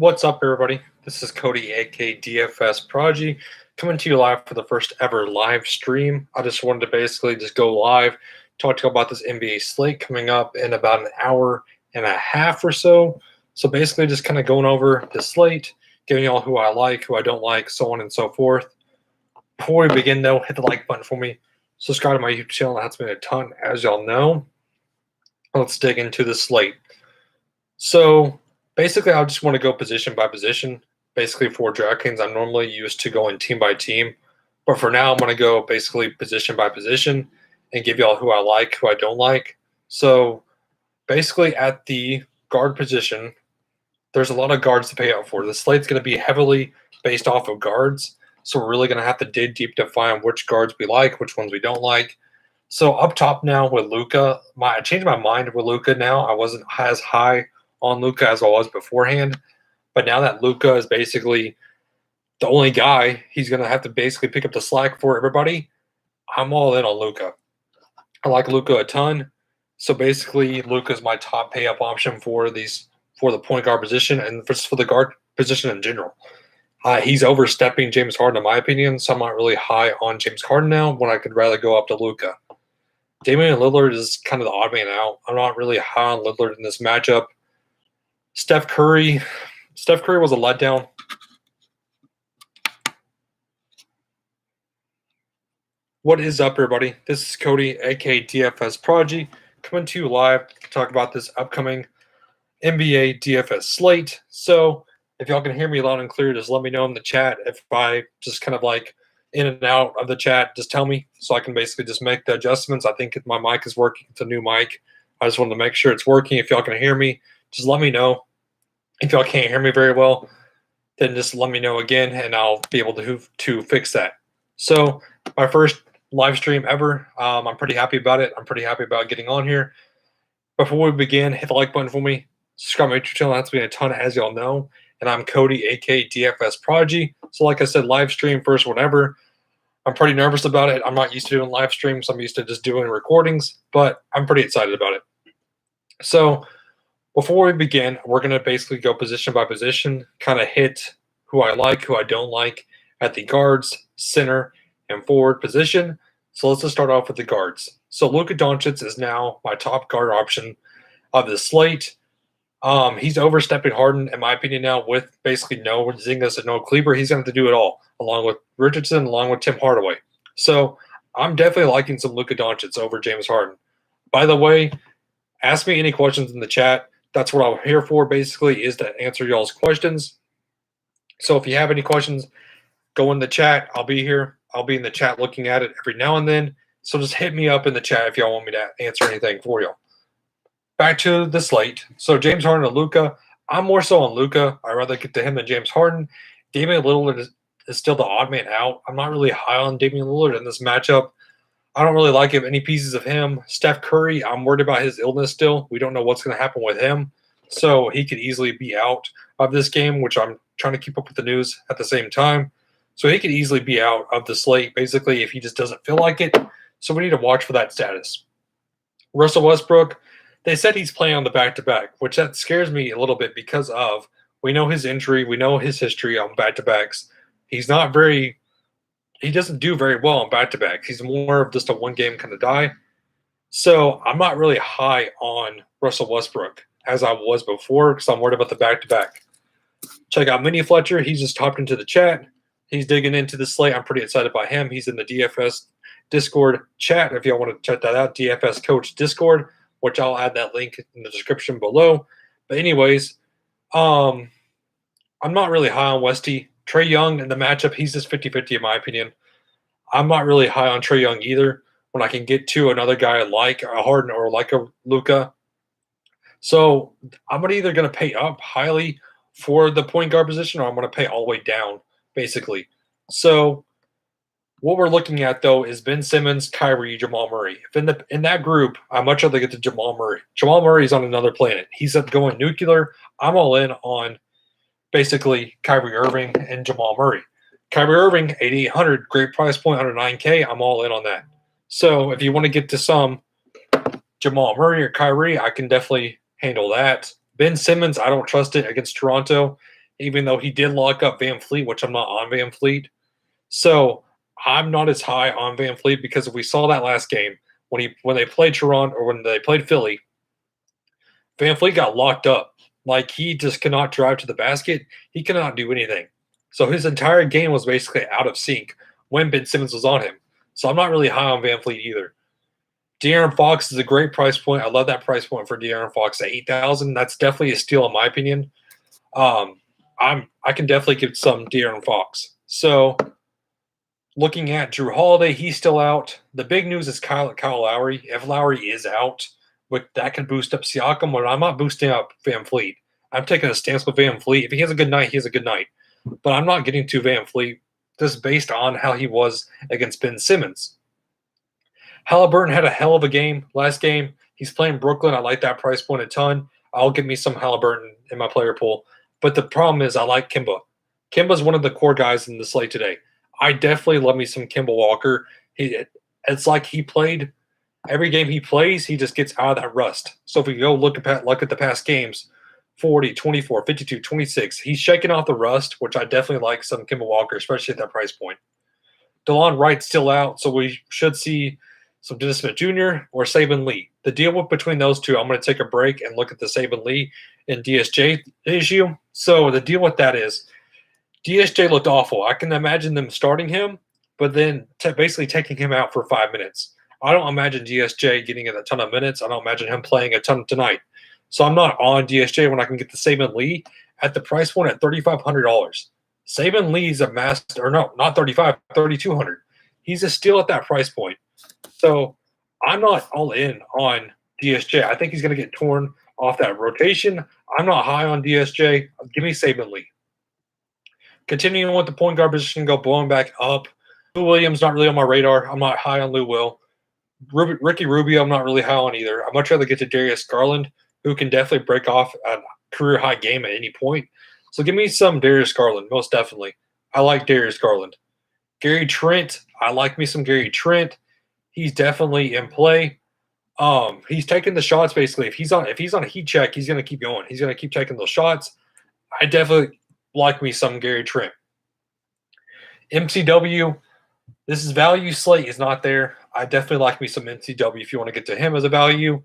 What's up, everybody? This is Cody, aka DFS Prodigy, coming to you live for the first ever live stream. I just wanted to basically just go live, talk to you about this NBA slate coming up in about an hour and a half or so. So basically, just kind of going over the slate, giving y'all who I like, who I don't like, so on and so forth. Before we begin, though, hit the like button for me. Subscribe to my YouTube channel. That helps me a ton, as y'all know. Let's dig into the slate. So basically, I just want to go position by position. Basically, for DraftKings, I'm normally used to going team by team. But for now, I'm going to go basically position by position and give y'all who I like, who I don't like. So basically, at the guard position, there's a lot of guards to pay out for. The slate's going to be heavily based off of guards. So we're really going to have to dig deep to find which guards we like, which ones we don't like. So up top now with Luca, I changed my mind with Luca now. I wasn't as high on Luca as I was beforehand. But now that Luca is basically the only guy, he's going to have to basically pick up the slack for everybody. I'm all in on Luca. I like Luca a ton. So basically, Luca is my top pay up option for the point guard position and just for the guard position in general. He's overstepping James Harden, in my opinion, so I'm not really high on James Harden now when I could rather go up to Luca. Damian Lillard is kind of the odd man out. I'm not really high on Lillard in this matchup. Steph Curry was a letdown. What is up, everybody? This is Cody, aka DFS Prodigy, coming to you live to talk about this upcoming NBA DFS slate. So if y'all can hear me loud and clear, just let me know in the chat. If I just kind of like in and out of the chat, just tell me so I can basically just make the adjustments. I think my mic is working. It's a new mic. I just wanted to make sure it's working. If y'all can hear me, just let me know. If y'all can't hear me very well, then just let me know again, and I'll be able to fix that. So my first live stream ever. I'm pretty happy about it. I'm pretty happy about getting on here. Before we begin, hit the like button for me. Subscribe to my YouTube channel. That's been a ton, as y'all know. And I'm Cody, aka DFS Prodigy. So like I said, live stream first one ever. I'm pretty nervous about it. I'm not used to doing live streams. I'm used to just doing recordings, but I'm pretty excited about it. So before we begin, we're going to basically go position by position, kind of hit who I like, who I don't like at the guards, center, and forward position. So let's just start off with the guards. So Luca Doncic is now my top guard option of the slate. He's overstepping Harden, in my opinion, now with basically no Zingas and no Kleber. He's going to have to do it all, along with Richardson, along with Tim Hardaway. So I'm definitely liking some Luca Doncic over James Harden. By the way, ask me any questions in the chat. That's what I'm here for, basically, is to answer y'all's questions. So if you have any questions, go in the chat. I'll be here. I'll be in the chat looking at it every now and then. So just hit me up in the chat if y'all want me to answer anything for y'all. Back to the slate. So James Harden and Luca. I'm more so on Luca. I'd rather get to him than James Harden. Damian Lillard is still the odd man out. I'm not really high on Damian Lillard in this matchup. I don't really like any pieces of him. Steph Curry, I'm worried about his illness still. We don't know what's going to happen with him. So he could easily be out of this game, which I'm trying to keep up with the news at the same time. So he could easily be out of the slate, basically, if he just doesn't feel like it. So we need to watch for that status. Russell Westbrook, they said he's playing on the back-to-back, which that scares me a little bit because of we know his injury, we know his history on back-to-backs. He doesn't do very well on back-to-backs. He's more of just a one-game kind of guy. So I'm not really high on Russell Westbrook as I was before because I'm worried about the back-to-back. Check out Minnie Fletcher. He's just hopped into the chat. He's digging into the slate. I'm pretty excited by him. He's in the DFS Discord chat if y'all want to check that out, DFS Coach Discord, which I'll add that link in the description below. But anyways, I'm not really high on Westy. Trey Young in the matchup, he's just 50-50 in my opinion. I'm not really high on Trey Young either when I can get to another guy like a Harden or like a Luca. So I'm either going to pay up highly for the point guard position or I'm going to pay all the way down, basically. So what we're looking at, though, is Ben Simmons, Kyrie, Jamal Murray. If in that group, I'd much rather get to Jamal Murray. Jamal Murray is on another planet. He's going nuclear. I'm all in on basically Kyrie Irving and Jamal Murray. Kyrie Irving, 8,800, great price point, under 9K. I'm all in on that. So if you want to get to some Jamal Murray or Kyrie, I can definitely handle that. Ben Simmons, I don't trust it against Toronto. even though he did lock up Van Fleet, which I'm not on Van Fleet. So I'm not as high on Van Fleet because we saw that last game when they played Toronto or when they played Philly, Van Fleet got locked up. Like he just cannot drive to the basket. He cannot do anything. So his entire game was basically out of sync when Ben Simmons was on him. So I'm not really high on Van Fleet either. De'Aaron Fox is a great price point. I love that price point for De'Aaron Fox at 8,000. That's definitely a steal in my opinion. I can definitely give some De'Aaron Fox. So looking at Drew Holiday, he's still out. The big news is Kyle Lowry. If Lowry is out, that could boost up Siakam, but I'm not boosting up Van Fleet. I'm taking a stance with Van Fleet. If he has a good night, he has a good night. But I'm not getting to Van Fleet just based on how he was against Ben Simmons. Halliburton had a hell of a game last game. He's playing Brooklyn. I like that price point a ton. I'll give me some Halliburton in my player pool. But the problem is I like Kemba. Kemba's one of the core guys in the slate today. I definitely love me some Kemba Walker. It's like he played every game he plays, he just gets out of that rust. So if we go look at the past games, 40, 24, 52, 26, he's shaking off the rust, which I definitely like some Kemba Walker, especially at that price point. DeLon Wright's still out, so we should see some Dennis Smith Jr. or Saban Lee. The deal between those two, I'm going to take a break and look at the Saban Lee and DSJ issue. So the deal with that is DSJ looked awful. I can imagine them starting him, but then basically taking him out for 5 minutes. I don't imagine DSJ getting a ton of minutes. I don't imagine him playing a ton tonight. So I'm not on DSJ when I can get the Saban Lee at the price point at $3,500. Saban Lee's a master, or no, not 35, 3,200. He's a steal at that price point. So I'm not all in on DSJ. I think he's going to get torn off that rotation. I'm not high on DSJ. Give me Saban Lee. Continuing with the point guard position, go blowing back up. Lou Williams, not really on my radar. I'm not high on Lou Will. Ricky Rubio, I'm not really high on either. I'd much rather get to Darius Garland, who can definitely break off a career-high game at any point. So give me some Darius Garland, most definitely. I like Darius Garland. Gary Trent, I like me some Gary Trent. He's definitely in play. He's taking the shots basically. If he's on a heat check, he's going to keep going. He's going to keep taking those shots. I definitely like me some Gary Trent. MCW, this is value slate is not there. I definitely like me some MCW if you want to get to him as a value.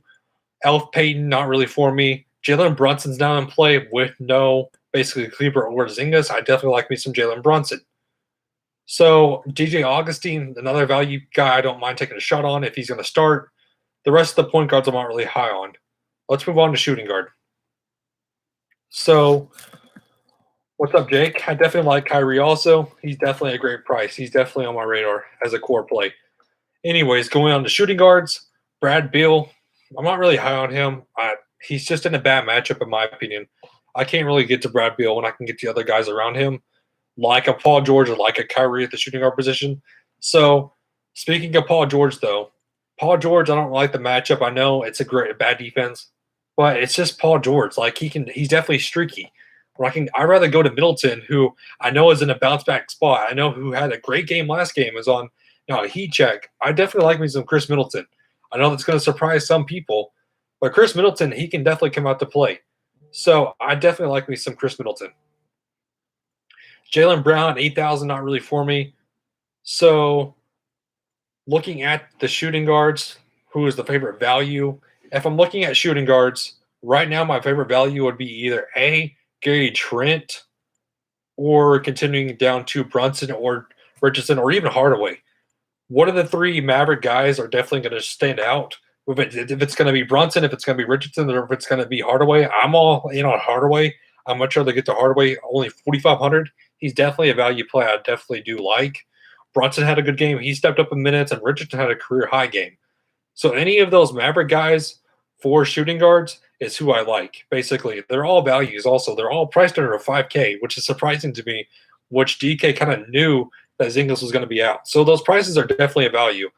Elf Payton, not really for me. Jalen Brunson's now in play with no basically Kleber or Zingas. I definitely like me some Jalen Brunson. So DJ Augustine, another value guy I don't mind taking a shot on if he's going to start. The rest of the point guards I'm not really high on. Let's move on to shooting guard. So what's up, Jake? I definitely like Kyrie also. He's definitely a great price. He's definitely on my radar as a core play. Anyways, going on to shooting guards, Brad Beal. I'm not really high on him. He's just in a bad matchup, in my opinion. I can't really get to Brad Beal when I can get the other guys around him, like a Paul George or like a Kyrie at the shooting guard position. So, speaking of Paul George, though, Paul George, I don't like the matchup. I know it's a bad defense, but it's just Paul George. Like he's definitely streaky. I'd rather go to Middleton, who I know is in a bounce back spot. I know who had a great game last game is on a heat check. I definitely like me some Chris Middleton. I know that's going to surprise some people, but Chris Middleton, he can definitely come out to play. So I definitely like me some Chris Middleton. Jaylen Brown, 8,000, not really for me. So looking at the shooting guards, who is the favorite value? If I'm looking at shooting guards, right now my favorite value would be either A, Gary Trent, or continuing down to Brunson or Richardson or even Hardaway. One of the three Maverick guys are definitely going to stand out. If it's going to be Brunson, if it's going to be Richardson, or if it's going to be Hardaway, I'm all in on Hardaway. I'm much rather get to Hardaway, only 4,500. He's definitely a value play I definitely do like. Brunson had a good game. He stepped up in minutes, and Richardson had a career-high game. So any of those Maverick guys for shooting guards is who I like. Basically, they're all values also. They're all priced under a 5K, which is surprising to me, which DK kind of knew that Zingas was going to be out. So those prices are definitely a value,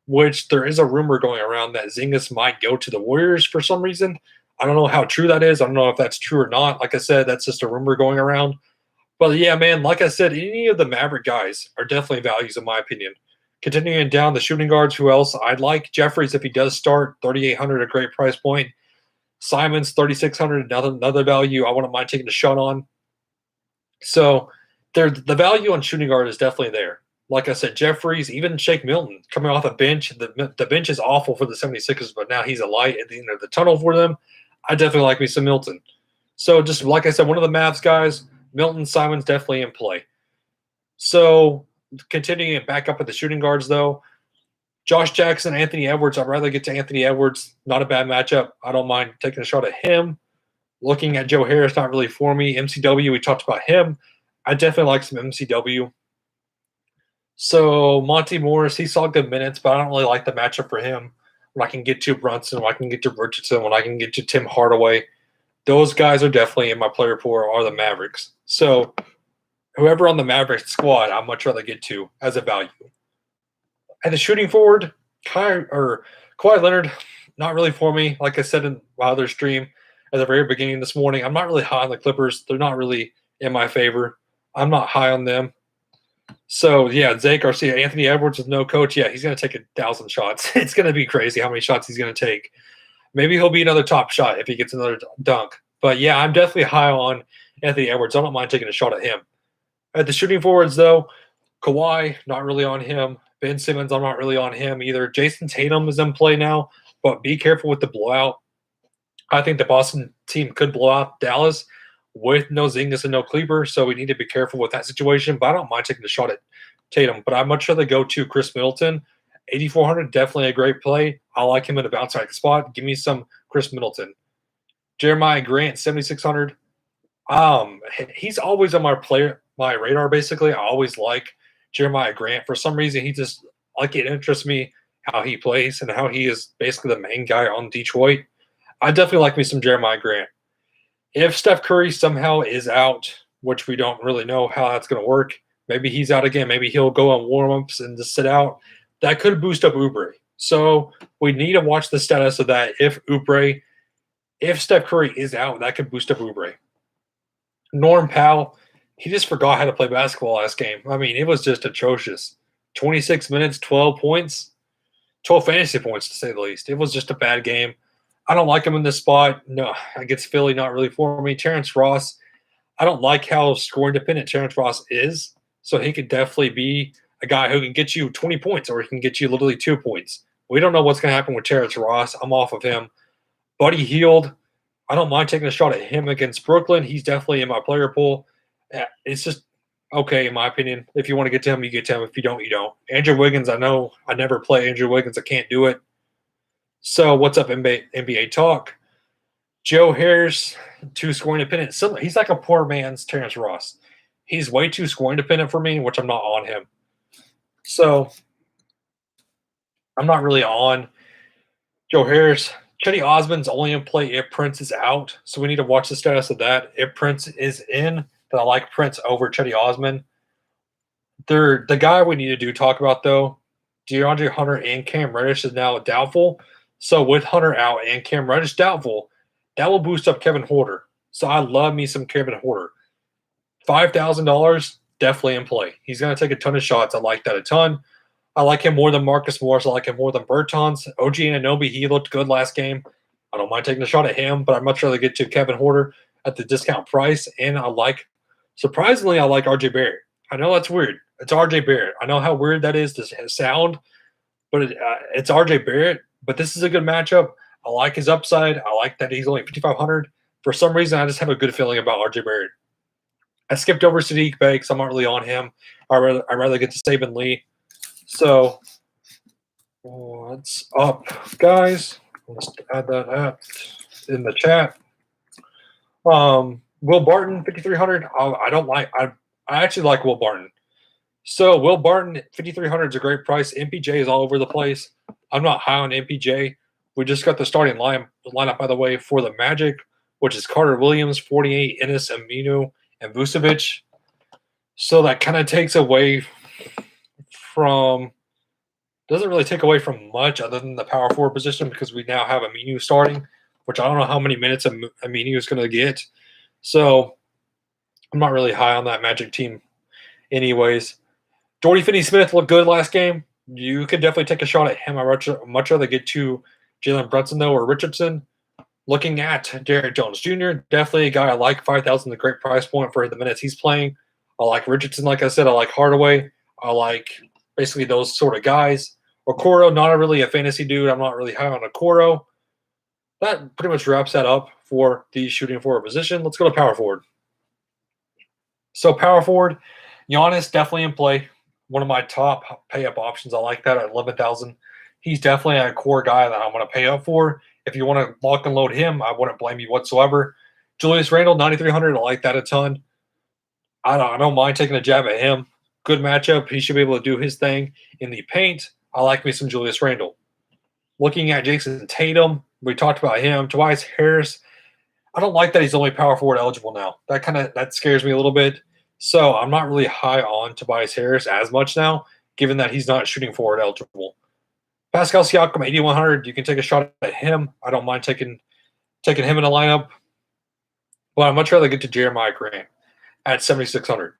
which there is a rumor going around that Zingas might go to the Warriors for some reason. I don't know how true that is. I don't know if that's true or not. Like I said, that's just a rumor going around. But yeah, man, like I said, any of the Maverick guys are definitely values in my opinion. Continuing down the shooting guards, who else? I'd like Jeffries if he does start, 3,800, a great price point. Simons, 3,600, another value I wouldn't mind taking a shot on. So the value on shooting guard is definitely there. Like I said, Jeffries, even Shake Milton coming off the bench. The bench is awful for the 76ers, but now he's a light at the end of the tunnel for them. I definitely like me some Milton. So just like I said, one of the Mavs guys, Milton Simon's definitely in play. So continuing it back up at the shooting guards, though, Josh Jackson, Anthony Edwards. I'd rather get to Anthony Edwards. Not a bad matchup. I don't mind taking a shot at him. Looking at Joe Harris, not really for me. MCW, we talked about him. I definitely like some MCW. So Monty Morris, he saw good minutes, but I don't really like the matchup for him. When I can get to Brunson, when I can get to Richardson, when I can get to Tim Hardaway, those guys are definitely in my player pool are the Mavericks. So whoever on the Mavericks squad, I'd much rather get to as a value. And the shooting forward, Kawhi Leonard, not really for me. Like I said in my other stream at the very beginning this morning, I'm not really high on the Clippers. They're not really in my favor. I'm not high on them. So, yeah, Zay Garcia, Anthony Edwards with no coach. Yeah, he's going to take 1,000 shots. It's going to be crazy how many shots he's going to take. Maybe he'll be another top shot if he gets another dunk. But, yeah, I'm definitely high on Anthony Edwards. I don't mind taking a shot at him. At the shooting forwards, though, Kawhi, not really on him. Ben Simmons, I'm not really on him either. Jason Tatum is in play now, but be careful with the blowout. I think the Boston team could blow out Dallas with no Zingas and no Kleber, so we need to be careful with that situation. But I don't mind taking a shot at Tatum. But I'd much rather go to Chris Middleton. 8,400, definitely a great play. I like him in a bounce back spot. Give me some Chris Middleton. Jeremiah Grant, 7,600. He's always on my radar, basically. I always like Jeremiah Grant. For some reason, it interests me how he plays and how he is basically the main guy on Detroit. I definitely like me some Jeremiah Grant. If Steph Curry somehow is out, which we don't really know how that's going to work, maybe he's out again. Maybe he'll go on warm-ups and just sit out. That could boost up Oubre. So we need to watch the status of that. If Steph Curry is out, that could boost up Oubre. Norm Powell, he just forgot how to play basketball last game. I mean, it was just atrocious. 26 minutes, 12 points, 12 fantasy points to say the least. It was just a bad game. I don't like him in this spot. No, against Philly, not really for me. Terence Ross, I don't like how scoring dependent Terence Ross is. So he could definitely be a guy who can get you 20 points or he can get you literally 2 points. We don't know what's going to happen with Terence Ross. I'm off of him. Buddy Hield, I don't mind taking a shot at him against Brooklyn. He's definitely in my player pool. It's just okay, in my opinion. If you want to get to him, you get to him. If you don't, you don't. Andrew Wiggins, I know I never play Andrew Wiggins. I can't do it. So what's up, NBA talk? Joe Harris, too scoring dependent. He's like a poor man's Terence Ross. He's way too scoring dependent for me, which I'm not on him. So I'm not really on Joe Harris. Chetty Osman's only in play if Prince is out. So we need to watch the status of that. If Prince is in, then I like Prince over Chetty Osman. The guy we need to talk about, though, DeAndre Hunter and Cam Reddish is now doubtful. So with Hunter out and Cam Reddish doubtful, that will boost up Kevin Huerter. So I love me some Kevin Huerter. $5,000, definitely in play. He's going to take a ton of shots. I like that a ton. I like him more than Marcus Morris. I like him more than Bertans. OG Anunoby, he looked good last game. I don't mind taking a shot at him, but I'd much rather get to Kevin Huerter at the discount price. And surprisingly, I like RJ Barrett. I know that's weird. It's RJ Barrett. I know how weird that is to sound, but it's RJ Barrett. But this is a good matchup. I like his upside. I like that he's only 5,500. For some reason, I just have a good feeling about RJ Barrett. I skipped over Sadiq Bey because I'm not really on him. I'd rather get to Saban Lee. So, what's up, guys? Let's add that in the chat. Will Barton, 5,300. I actually like Will Barton. So, Will Barton, 5,300 is a great price. MPJ is all over the place. I'm not high on MPJ. We just got the starting lineup, by the way, for the Magic, which is Carter Williams, 48, Ennis, Aminu, and Vucevic. So that kind of takes away doesn't really take away from much other than the power forward position because we now have Aminu starting, which I don't know how many minutes Aminu is going to get. So I'm not really high on that Magic team anyways. Jordy Finney-Smith looked good last game. You could definitely take a shot at him. I'd much rather get to Jalen Brunson, though, or Richardson. Looking at Derrick Jones Jr., definitely a guy I like. 5,000 is a great price point for the minutes he's playing. I like Richardson, like I said. I like Hardaway. I like basically those sort of guys. Okoro, not really a fantasy dude. I'm not really high on Okoro. That pretty much wraps that up for the shooting forward position. Let's go to power forward. So power forward, Giannis definitely in play. One of my top pay up options. I like that at 11,000. He's definitely a core guy that I'm going to pay up for. If you want to lock and load him, I wouldn't blame you whatsoever. Julius Randle, 9,300. I like that a ton. I don't mind taking a jab at him. Good matchup. He should be able to do his thing in the paint. I like me some Julius Randle. Looking at Jason Tatum, we talked about him. Tobias Harris, I don't like that he's only power forward eligible now. That scares me a little bit. So I'm not really high on Tobias Harris as much now, given that he's not shooting forward eligible. Pascal Siakam, 8,100. You can take a shot at him. I don't mind taking him in a lineup. But I'd much rather get to Jeremiah Grant at 7,600.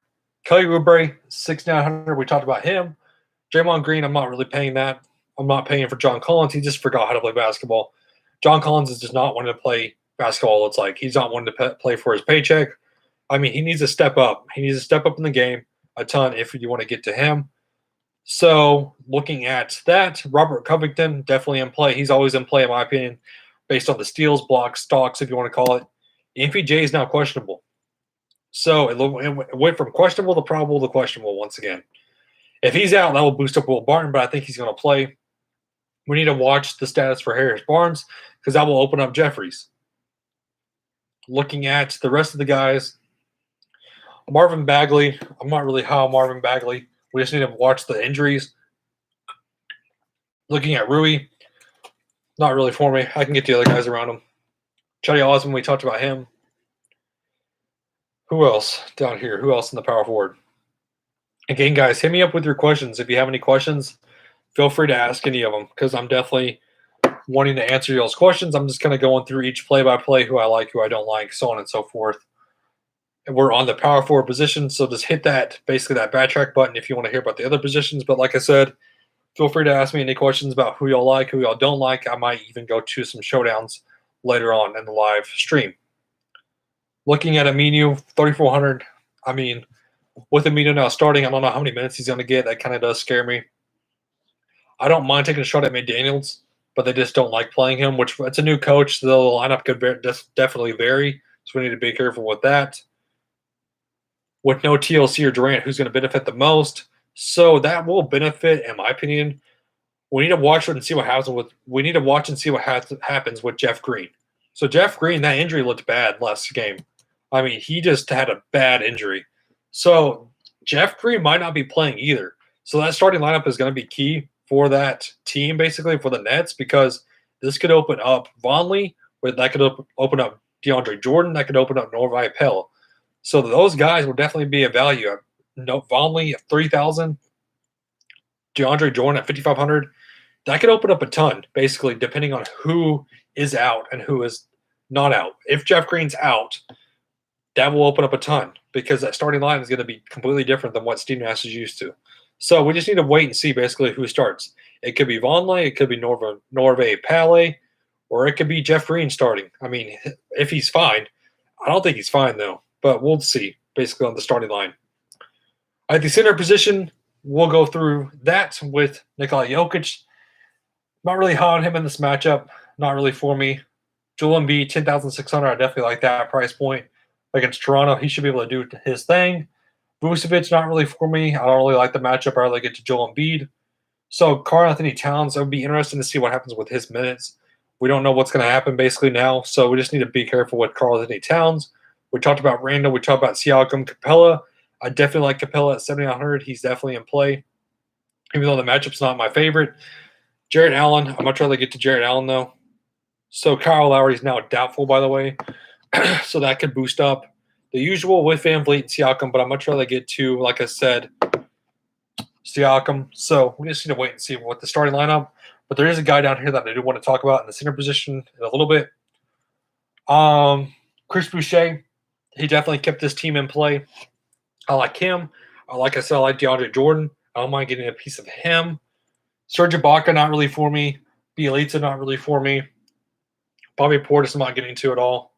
Kelly Oubre, 6,900. We talked about him. Draymond Green, I'm not really paying that. I'm not paying for John Collins. He just forgot how to play basketball. John Collins is just not wanting to play basketball. It's like he's not wanting to play for his paycheck. I mean, he needs to step up. He needs to step up in the game a ton if you want to get to him. So looking at that, Robert Covington definitely in play. He's always in play, in my opinion, based on the steals, blocks, stocks, if you want to call it. MPJ is now questionable. So it went from questionable to probable to questionable once again. If he's out, that will boost up Will Barton, but I think he's going to play. We need to watch the status for Harris Barnes because that will open up Jeffries. Looking at the rest of the guys, Marvin Bagley, I'm not really high on Marvin Bagley. We just need to watch the injuries. Looking at Rui, not really for me. I can get the other guys around him. Chetty Osman, we talked about him. Who else down here? Who else in the power forward? Again, guys, hit me up with your questions. If you have any questions, feel free to ask any of them because I'm definitely wanting to answer y'all's questions. I'm just kind of going through each play-by-play, who I like, who I don't like, so on and so forth. And we're on the power forward position, so just hit that, basically that backtrack button if you want to hear about the other positions. But like I said, feel free to ask me any questions about who y'all like, who y'all don't like. I might even go to some showdowns later on in the live stream. Looking at Aminu, 3,400. I mean, with Aminu now starting, I don't know how many minutes he's going to get. That kind of does scare me. I don't mind taking a shot at McDaniels, but they just don't like playing him, which it's a new coach. So the lineup could definitely vary. So we need to be careful with that. With no TLC or Durant, who's going to benefit the most? So that will benefit, in my opinion. We need to watch and see what happens with Jeff Green. So Jeff Green, that injury looked bad last game. I mean, he just had a bad injury. So Jeff Green might not be playing either. So that starting lineup is going to be key for that team, basically, for the Nets, because this could open up Vonleh, that could open up DeAndre Jordan, that could open up Norvai Pell. So those guys will definitely be a value. Vonleh at 3,000, DeAndre Jordan at 5,500. That could open up a ton, basically, depending on who is out and who is not out. If Jeff Green's out, that will open up a ton because that starting line is going to be completely different than what Steve Nash is used to. So we just need to wait and see basically who starts. It could be Vonleh, it could be Norvay Pale, or it could be Jeff Green starting. I mean, if he's fine. I don't think he's fine, though, but we'll see basically on the starting line. At the center position, we'll go through that with Nikola Jokic. Not really high on him in this matchup. Not really for me. Joel Embiid, 10,600. I definitely like that price point. Against Toronto, he should be able to do his thing. Vucevic, not really for me. I don't really like the matchup. I really get to Joel Embiid. So Karl-Anthony Towns, it would be interesting to see what happens with his minutes. We don't know what's going to happen basically now, so we just need to be careful with Karl-Anthony Towns. We talked about Randall. We talked about Siakam, Capella. I definitely like Capella at 7,900. He's definitely in play, even though the matchup's not my favorite. Jarrett Allen, I'd much rather get to Jarrett Allen, though. So Kyle Lowry is now doubtful, by the way. So that could boost up the usual with Van Vliet and Siakam, but I'd much rather get to, like I said, Siakam. So we just need to wait and see what the starting lineup. But there is a guy down here that I do want to talk about in the center position in a little bit. Chris Boucher, he definitely kept this team in play. I like him. Like I said, I like DeAndre Jordan. I don't mind getting a piece of him. Serge Ibaka, not really for me. Bielitsa, not really for me. Bobby Portis, I'm not getting to at all.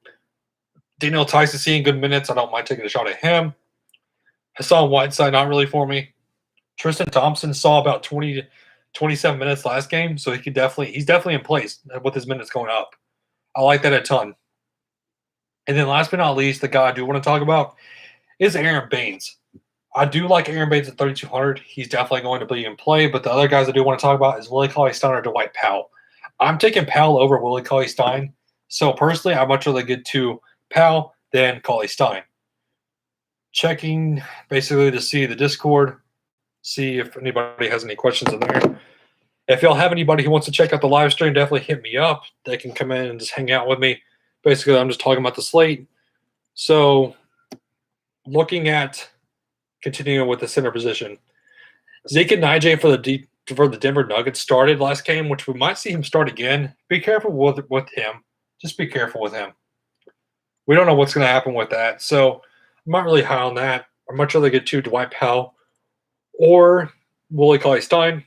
Daniel Tyson seeing good minutes. I don't mind taking a shot at him. Hassan Whiteside, not really for me. Tristan Thompson saw about 20 to 27 minutes last game, so he's definitely in place with his minutes going up. I like that a ton. And then last but not least, the guy I do want to talk about is Aaron Baines. I do like Aaron Baines at 3,200. He's definitely going to be in play, but the other guys I do want to talk about is Willie Cauley-Stein or Dwight Powell. I'm taking Powell over Willie Cauley-Stein. So personally, I'd much rather get to Powell than Cauley-Stein. Checking basically to see the Discord, see if anybody has any questions in there. If y'all have anybody who wants to check out the live stream, definitely hit me up. They can come in and just hang out with me. Basically, I'm just talking about the slate. So looking at continuing with the center position, Zeke and Nij for the Denver Nuggets started last game, which we might see him start again. Be careful with him. Just be careful with him. We don't know what's going to happen with that. So I'm not really high on that. I'd much rather get to Dwight Powell or Willie Cauley-Stein.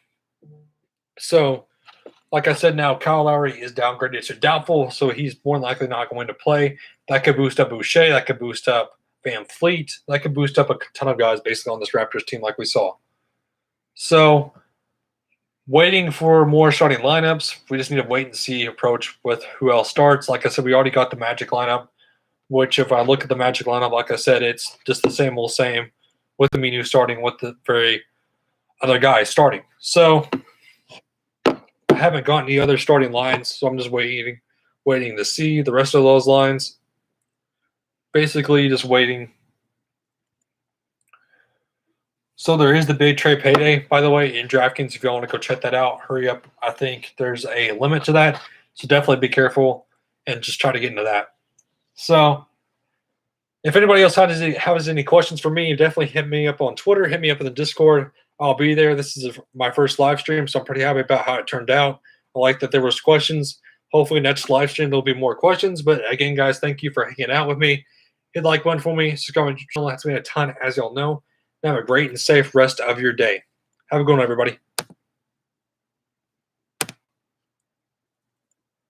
So, like I said, now Kyle Lowry is downgraded to doubtful, so he's more than likely not going to play. That could boost up Boucher. That could boost up Van Fleet. That could boost up a ton of guys basically on this Raptors team like we saw. So, waiting for more starting lineups. We just need to wait and see approach with who else starts. Like I said, we already got the Magic lineup, which if I look at the Magic lineup, like I said, it's just the same old same with the Minu starting, with the very other guys starting. So I haven't got any other starting lines, so I'm just waiting to see the rest of those lines. Basically just waiting. So there is the big trade payday, by the way, in DraftKings. If you want to go check that out, hurry up. I think there's a limit to that, so definitely be careful and just try to get into that. So if anybody else has any questions for me, definitely hit me up on Twitter, hit me up in the Discord. I'll be there. This is my first live stream, so I'm pretty happy about how it turned out. I like that there was questions. Hopefully next live stream there'll be more questions. But again, guys, thank you for hanging out with me. Hit the like button for me. Subscribe to the channel. That's me a ton, as y'all know. Have a great and safe rest of your day. Have a good one, everybody.